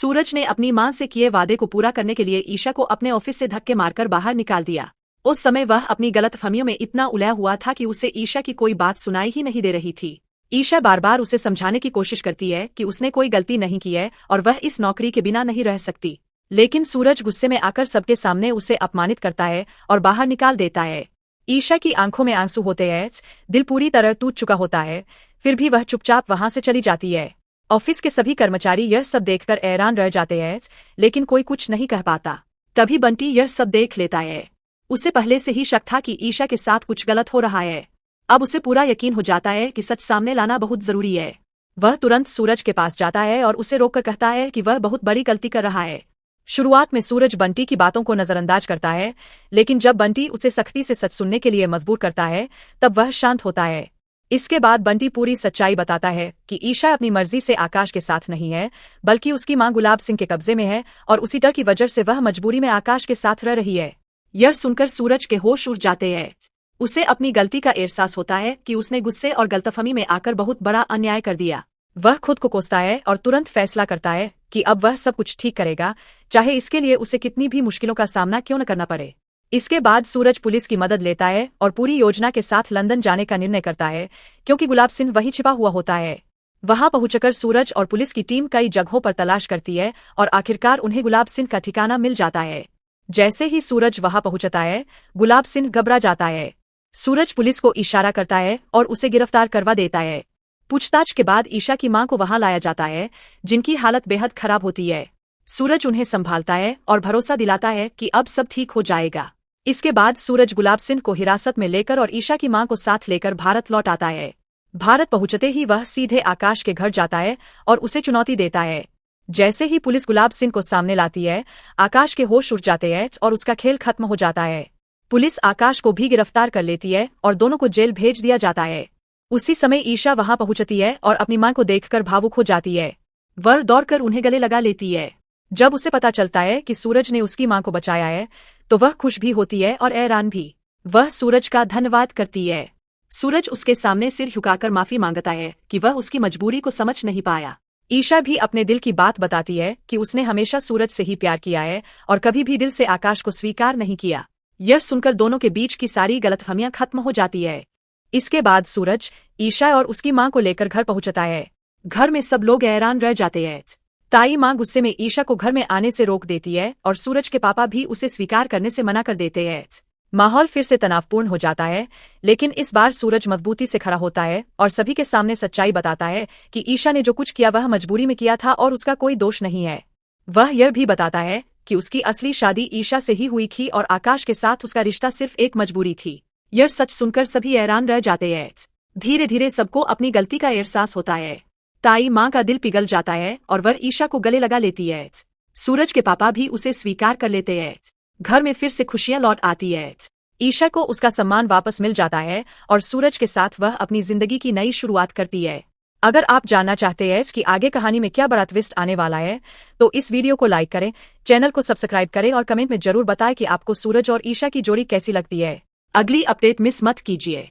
सूरज ने अपनी मां से किए वादे को पूरा करने के लिए ईशा को अपने ऑफिस से धक्के मारकर बाहर निकाल दिया। उस समय वह अपनी गलतफहमियों में इतना उलझा हुआ था कि उसे ईशा की कोई बात सुनाई ही नहीं दे रही थी। ईशा बार बार उसे समझाने की कोशिश करती है कि उसने कोई गलती नहीं की है और वह इस नौकरी के बिना नहीं रह सकती, लेकिन सूरज गुस्से में आकर सबके सामने उसे अपमानित करता है और बाहर निकाल देता है। ईशा की आंखों में आंसू होते हैं, दिल पूरी तरह टूट चुका होता है, फिर भी वह चुपचाप वहां से चली जाती है। ऑफिस के सभी कर्मचारी यह सब देखकर हैरान रह जाते हैं, लेकिन कोई कुछ नहीं कह पाता। तभी बंटी यह सब देख लेता है। उसे पहले से ही शक था कि ईशा के साथ कुछ गलत हो रहा है। अब उसे पूरा यकीन हो जाता है कि सच सामने लाना बहुत जरूरी है। वह तुरंत सूरज के पास जाता है और उसे रोककर कहता है कि वह बहुत बड़ी गलती कर रहा है। शुरुआत में सूरज बंटी की बातों को नजरअंदाज करता है, लेकिन जब बंटी उसे सख्ती से सच सुनने के लिए मजबूर करता है तब वह शांत होता है। इसके बाद बंटी पूरी सच्चाई बताता है कि ईशा अपनी मर्जी से आकाश के साथ नहीं है, बल्कि उसकी मां गुलाब सिंह के कब्जे में है और उसी डर की वजह से वह मजबूरी में आकाश के साथ रह रही है। यह सुनकर सूरज के होश उड़ जाते हैं। उसे अपनी गलती का एहसास होता है कि उसने गुस्से और गलतफहमी में आकर बहुत बड़ा अन्याय कर दिया। वह खुद को कोसता है और तुरंत फैसला करता है कि अब वह सब कुछ ठीक करेगा, चाहे इसके लिए उसे कितनी भी मुश्किलों का सामना क्यों न करना पड़े। इसके बाद सूरज पुलिस की मदद लेता है और पूरी योजना के साथ लंदन जाने का निर्णय करता है, क्योंकि गुलाब सिंह वहीं छिपा हुआ होता है। वहां पहुंचकर सूरज और पुलिस की टीम कई जगहों पर तलाश करती है और आखिरकार उन्हें गुलाब सिंह का ठिकाना मिल जाता है। जैसे ही सूरज वहां पहुंचता है, गुलाब सिंह घबरा जाता है। सूरज पुलिस को इशारा करता है और उसे गिरफ्तार करवा देता है। पूछताछ के बाद ईशा की मां को वहां लाया जाता है, जिनकी हालत बेहद खराब होती है। सूरज उन्हें संभालता है और भरोसा दिलाता है कि अब सब ठीक हो जाएगा। इसके बाद सूरज गुलाब सिंह को हिरासत में लेकर और ईशा की मां को साथ लेकर भारत लौट आता है। भारत पहुंचते ही वह सीधे आकाश के घर जाता है और उसे चुनौती देता है। जैसे ही पुलिस गुलाब सिंह को सामने लाती है, आकाश के होश उड़ जाते हैं और उसका खेल खत्म हो जाता है। पुलिस आकाश को भी गिरफ्तार कर लेती है और दोनों को जेल भेज दिया जाता है। उसी समय ईशा वहां पहुंचती है और अपनी मां को देखकर भावुक हो जाती है। वह दौड़कर उन्हें गले लगा लेती है। जब उसे पता चलता है कि सूरज ने उसकी मां को बचाया है, तो वह खुश भी होती है और हैरान भी। वह सूरज का धन्यवाद करती है। सूरज उसके सामने सिर झुकाकर माफी मांगता है कि वह उसकी मजबूरी को समझ नहीं पाया। ईशा भी अपने दिल की बात बताती है कि उसने हमेशा सूरज से ही प्यार किया है और कभी भी दिल से आकाश को स्वीकार नहीं किया। यह सुनकर दोनों के बीच की सारी गलतफहमियां खत्म हो जाती है। इसके बाद सूरज ईशा और उसकी मां को लेकर घर पहुंचता है। घर में सब लोग हैरान रह जाते हैं। ताई मां गुस्से में ईशा को घर में आने से रोक देती है और सूरज के पापा भी उसे स्वीकार करने से मना कर देते हैं। माहौल फिर से तनावपूर्ण हो जाता है, लेकिन इस बार सूरज मजबूती से खड़ा होता है और सभी के सामने सच्चाई बताता है कि ईशा ने जो कुछ किया वह मजबूरी में किया था और उसका कोई दोष नहीं है। वह यह भी बताता है कि उसकी असली शादी ईशा से ही हुई थी और आकाश के साथ उसका रिश्ता सिर्फ एक मजबूरी थी। यह सच सुनकर सभी हैरान रह जाते हैं। धीरे धीरे सबको अपनी गलती का एहसास होता है। ताई मां का दिल पिघल जाता है और वह ईशा को गले लगा लेती है। सूरज के पापा भी उसे स्वीकार कर लेते हैं। घर में फिर से खुशियां लौट आती है। ईशा को उसका सम्मान वापस मिल जाता है और सूरज के साथ वह अपनी जिंदगी की नई शुरुआत करती है। अगर आप जानना चाहते हैं कि आगे कहानी में क्या बड़ा ट्विस्ट आने वाला है, तो इस वीडियो को लाइक करें, चैनल को सब्सक्राइब करें और कमेंट में जरूर बताएं कि आपको सूरज और ईशा की जोड़ी कैसी लगती है। अगली अपडेट मिस मत कीजिए।